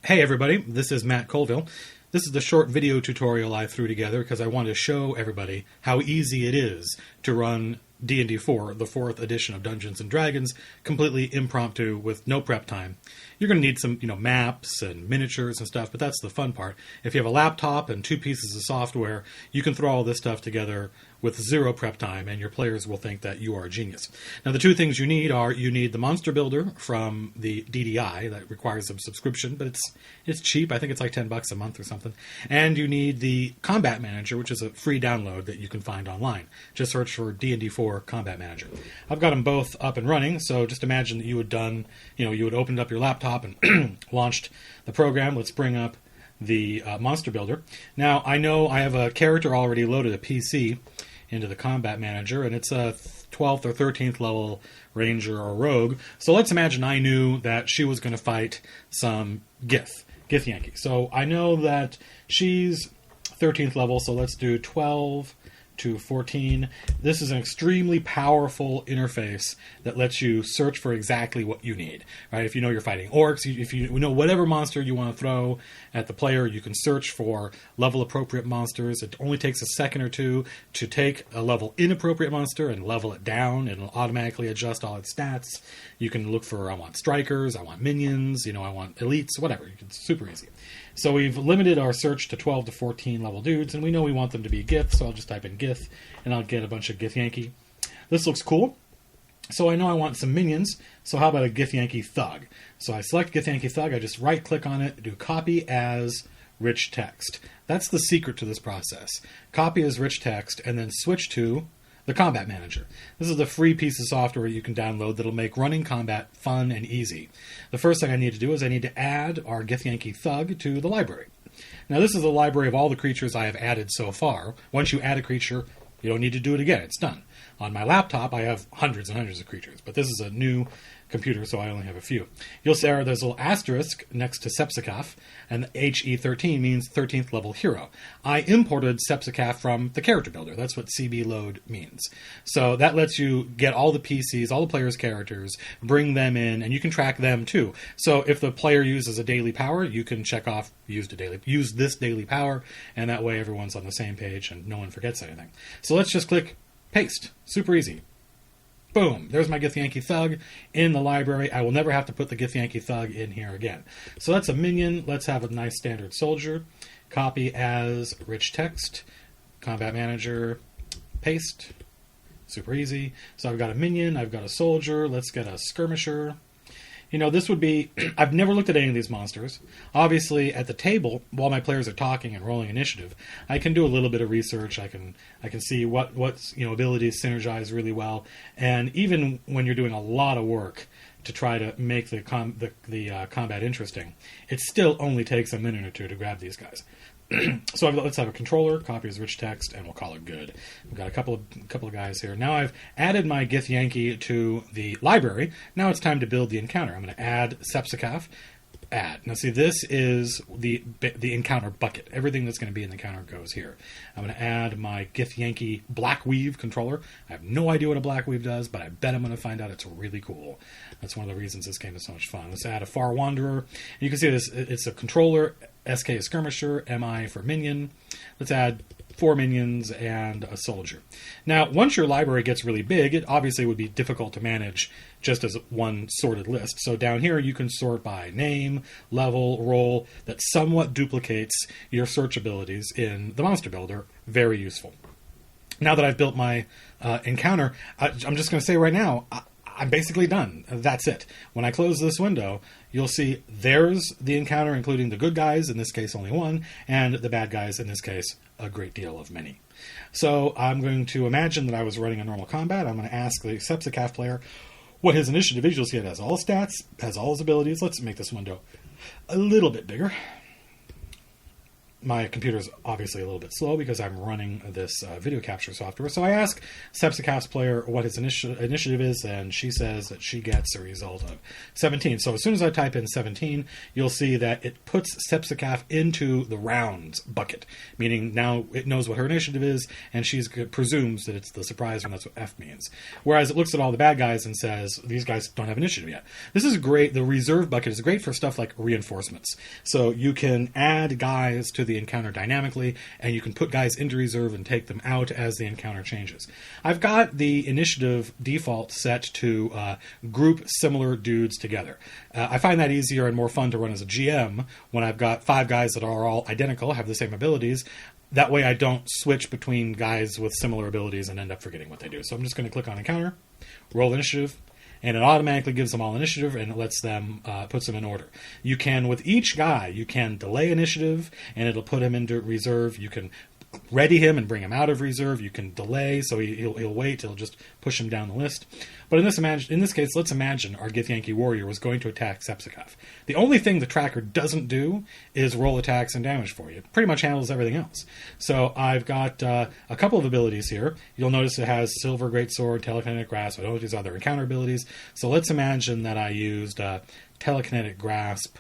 Hey everybody, this is Matt Colville. This is the short video tutorial I threw together because I wanted to show everybody how easy it is to run D&D4, the 4th edition of Dungeons & Dragons, completely impromptu with no prep time. You're going to need some, maps and miniatures and stuff, but that's the fun part. If you have a laptop and 2 pieces of software, you can throw all this stuff together with 0 prep time, and your players will think that you are a genius. Now, the 2 things you need are, you need the monster builder from the DDI, that requires some subscription, but it's cheap. I think it's like $10 a month or something. And you need the combat manager, which is a free download that you can find online. Just search for D&D4 combat manager. I've got them both up and running, so just imagine that you had done, you had opened up your laptop and launched the program. Let's bring up the monster builder. Now, I know I have a character already loaded, a PC, into the combat manager, and it's a 12th or 13th level ranger or rogue. So let's imagine I knew that she was going to fight some Gith Yankee. So I know that she's 13th level, so let's do 12 to 14. This is an extremely powerful interface that lets you search for exactly what you need. Right? If you know you're fighting orcs, if you know whatever monster you want to throw at the player, you can search for level appropriate monsters. It only takes a second or two to take a level inappropriate monster and level it down. It'll automatically adjust all its stats. You can look for, I want strikers, I want minions, I want elites, whatever. It's super easy. So we've limited our search to 12 to 14 level dudes, and we know we want them to be Gith, so I'll just type in Gith, and I'll get a bunch of Gith Yankee. This looks cool. So I know I want some minions, so how about a Gith Yankee Thug? So I select Gith Yankee Thug, I just right-click on it, do copy as rich text. That's the secret to this process. Copy as rich text, and then switch to the Combat Manager. This is the free piece of software you can download that'll make running combat fun and easy. The first thing I need to do is I need to add our Gith Yankee Thug to the library. Now, this is the library of all the creatures I have added so far. Once you add a creature, you don't need to do it again. It's done. On my laptop, I have hundreds and hundreds of creatures, but this is a new computer, so I only have a few. You'll see there's a little asterisk next to Sepsicaf, and HE13 means 13th level hero. I imported Sepsicaf from the character builder. That's what CB load means. So that lets you get all the PCs, all the players' characters, bring them in, and you can track them too. So if the player uses a daily power, you can check off use this daily power, and that way everyone's on the same page and no one forgets anything. So let's just click paste. Super easy. Boom, there's my Gith Yankee Thug in the library. I will never have to put the Gith Yankee Thug in here again. So that's a minion. Let's have a nice standard soldier. Copy as rich text. Combat Manager. Paste. Super easy. So I've got a minion. I've got a soldier. Let's get a skirmisher. This would be... I've never looked at any of these monsters. Obviously, at the table, while my players are talking and rolling initiative, I can do a little bit of research. I can see what abilities synergize really well. And even when you're doing a lot of work to try to make the combat interesting, it still only takes a minute or two to grab these guys. So let's have a controller, copy as rich text, and we'll call it good. We've got a couple of guys here. Now I've added my Gith Yankee to the library. Now it's time to build the encounter. I'm going to add Sepsicaf. Add. Now see, this is the encounter bucket. Everything that's going to be in the encounter goes here. I'm going to add my Gith Yankee Blackweave controller. I have no idea what a Blackweave does, but I bet I'm going to find out. It's really cool. That's one of the reasons this game is so much fun. Let's add a Far Wanderer. And you can see this. It's a controller. SK is skirmisher, MI for minion. Let's add 4 minions and a soldier. Now, once your library gets really big, it obviously would be difficult to manage just as one sorted list. So down here, you can sort by name, level, role, that somewhat duplicates your search abilities in the Monster Builder. Very useful. Now that I've built my encounter, I'm just going to say right now, I'm basically done. That's it. When I close this window, you'll see there's the encounter, including the good guys, in this case only one, and the bad guys, in this case a great deal of many. So I'm going to imagine that I was running a normal combat. I'm going to ask the Sepsicaf player what his initiative is. You'll see it has all his stats, has all his abilities. Let's make this window a little bit bigger. my computer's obviously a little bit slow because I'm running this video capture software. So I ask Sepsicaf's player what his initiative is, and she says that she gets a result of 17. So as soon as I type in 17, you'll see that it puts Sepsicaf into the rounds bucket, meaning now it knows what her initiative is, and she presumes that it's the surprise one. That's what F means. Whereas it looks at all the bad guys and says, these guys don't have initiative yet. This is great. The reserve bucket is great for stuff like reinforcements. So you can add guys to the encounter dynamically, and you can put guys into reserve and take them out as the encounter changes. I've got the initiative default set to group similar dudes together. I find that easier and more fun to run as a GM when I've got 5 guys that are all identical, have the same abilities. That way I don't switch between guys with similar abilities and end up forgetting what they do. So I'm just going to click on encounter, roll initiative, and it automatically gives them all initiative, and it lets them, puts them in order. You can, with each guy, you can delay initiative, and it'll put him into reserve. You can ready him and bring him out of reserve. You can delay, so he'll wait. It'll just push him down the list. But in this case, let's imagine our Githyanki warrior was going to attack Sepsicaf. The only thing the tracker doesn't do is roll attacks and damage for you. It pretty much handles everything else. So I've got a couple of abilities here. You'll notice it has Silver Greatsword, Telekinetic Grasp, and all these other encounter abilities. So let's imagine that I used Telekinetic Grasp.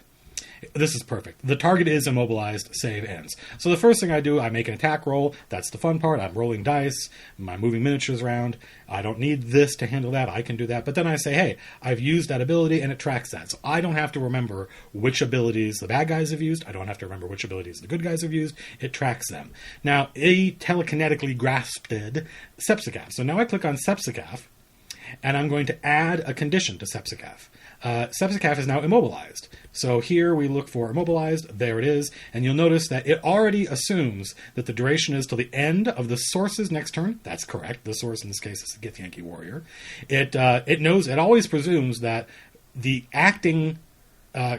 This is perfect. The target is immobilized, save ends. So the first thing I do, I make an attack roll. That's the fun part. I'm rolling dice. I'm moving miniatures around. I don't need this to handle that. I can do that. But then I say, hey, I've used that ability, and it tracks that. So I don't have to remember which abilities the bad guys have used. I don't have to remember which abilities the good guys have used. It tracks them. Now, it telekinetically grasped Sepsicaf. So now I click on Sepsicaf, and I'm going to add a condition to Sepsicaf. Sepsicaf is now immobilized. So here we look for immobilized. There it is. And you'll notice that it already assumes that the duration is till the end of the source's next turn. That's correct. The source in this case is the Githyanki warrior. It always presumes that the acting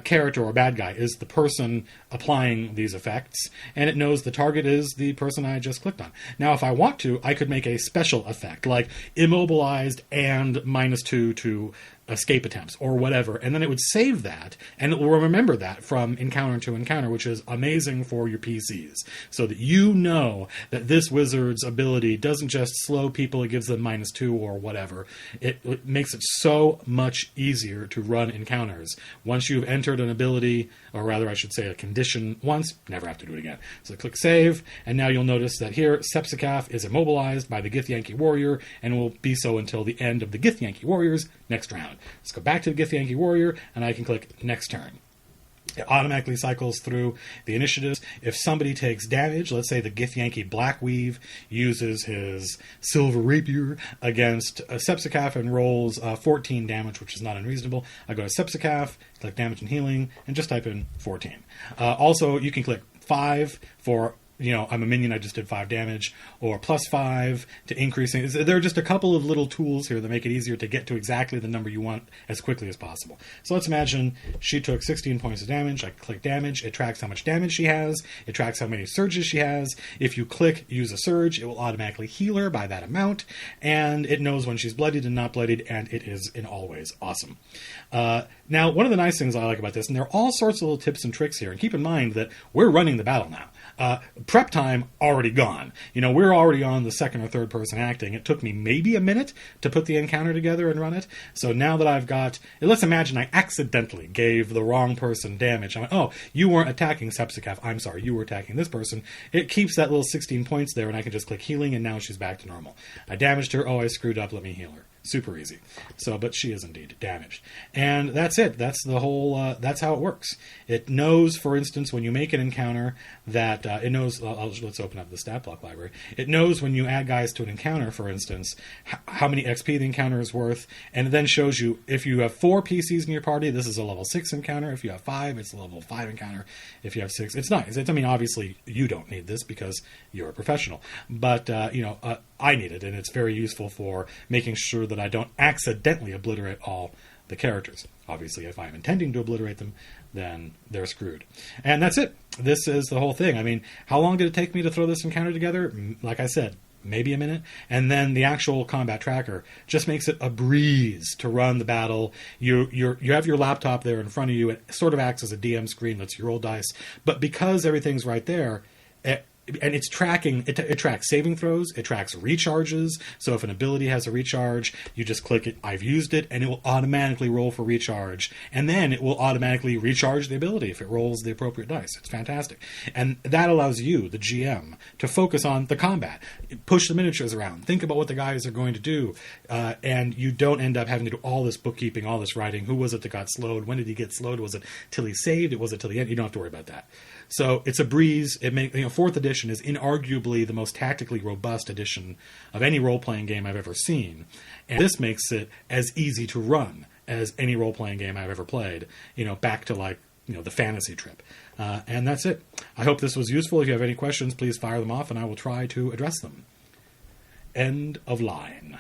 character or bad guy is the person applying these effects, and it knows the target is the person I just clicked on. Now, if I want to, I could make a special effect, like immobilized and -2 to escape attempts, or whatever, and then it would save that, and it will remember that from encounter to encounter, which is amazing for your PCs, so that you know that this wizard's ability doesn't just slow people, it gives them -2 or whatever. It makes it so much easier to run encounters. Once you've entered an ability, or rather I should say a condition once, never have to do it again. So click save, and now you'll notice that here Sepsicaf is immobilized by the Githyanki warrior, and will be so until the end of the Githyanki warrior's next round. Let's go back to the Githyanki warrior, and I can click next turn. It automatically cycles through the initiatives. If somebody takes damage, let's say the Githyanki Blackweave uses his Silver Rapier against Sepsicaf and rolls 14 damage, which is not unreasonable. I go to Sepsicaf, click damage and healing, and just type in 14. Also, you can click 5 for, I'm a minion, I just did 5 damage, or +5 to increasing. There are just a couple of little tools here that make it easier to get to exactly the number you want as quickly as possible. So let's imagine she took 16 points of damage. I click damage. It tracks how much damage she has. It tracks how many surges she has. If you click use a surge, it will automatically heal her by that amount, and it knows when she's bloodied and not bloodied, and it is in all ways awesome. Now, one of the nice things I like about this, and there are all sorts of little tips and tricks here, and keep in mind that we're running the battle now. Prep time already gone. We're already on the second or third person acting. It took me maybe a minute to put the encounter together and run it. So now that I've got, let's imagine I accidentally gave the wrong person damage. I went, oh, you weren't attacking Sepsicaf. I'm sorry, you were attacking this person. It keeps that little 16 points there, and I can just click healing, and now she's back to normal. I damaged her. Oh, I screwed up. Let me heal her. Super easy. But she is indeed damaged. And that's it. That's the whole, that's how it works. It knows, for instance, when you make an encounter that, it knows, let's open up the stat block library. It knows when you add guys to an encounter, for instance, how many XP the encounter is worth, and it then shows you, if you have 4 PCs in your party, this is a level 6 encounter. If you have 5, it's a level 5 encounter. If you have 6, it's nice. Obviously, you don't need this because you're a professional. But, I need it, and it's very useful for making sure that I don't accidentally obliterate all the characters. Obviously, if I'm intending to obliterate them, then they're screwed. And that's it. This is the whole thing. How long did it take me to throw this encounter together? Like I said, maybe a minute. And then the actual combat tracker just makes it a breeze to run the battle. You have your laptop there in front of you. It sort of acts as a DM screen, lets you roll dice. But because everything's right there, And it's tracking, it tracks saving throws, it tracks recharges. So if an ability has a recharge, you just click it, I've used it, and it will automatically roll for recharge. And then it will automatically recharge the ability if it rolls the appropriate dice. It's fantastic. And that allows you, the GM, to focus on the combat. Push the miniatures around. Think about what the guys are going to do. And you don't end up having to do all this bookkeeping, all this writing. Who was it that got slowed? When did he get slowed? Was it till he saved? Was it till the end? You don't have to worry about that. So it's a breeze. It makes, 4th edition is inarguably the most tactically robust edition of any role-playing game I've ever seen. And this makes it as easy to run as any role-playing game I've ever played, back to the fantasy trip. And that's it. I hope this was useful. If you have any questions, please fire them off and I will try to address them. End of line.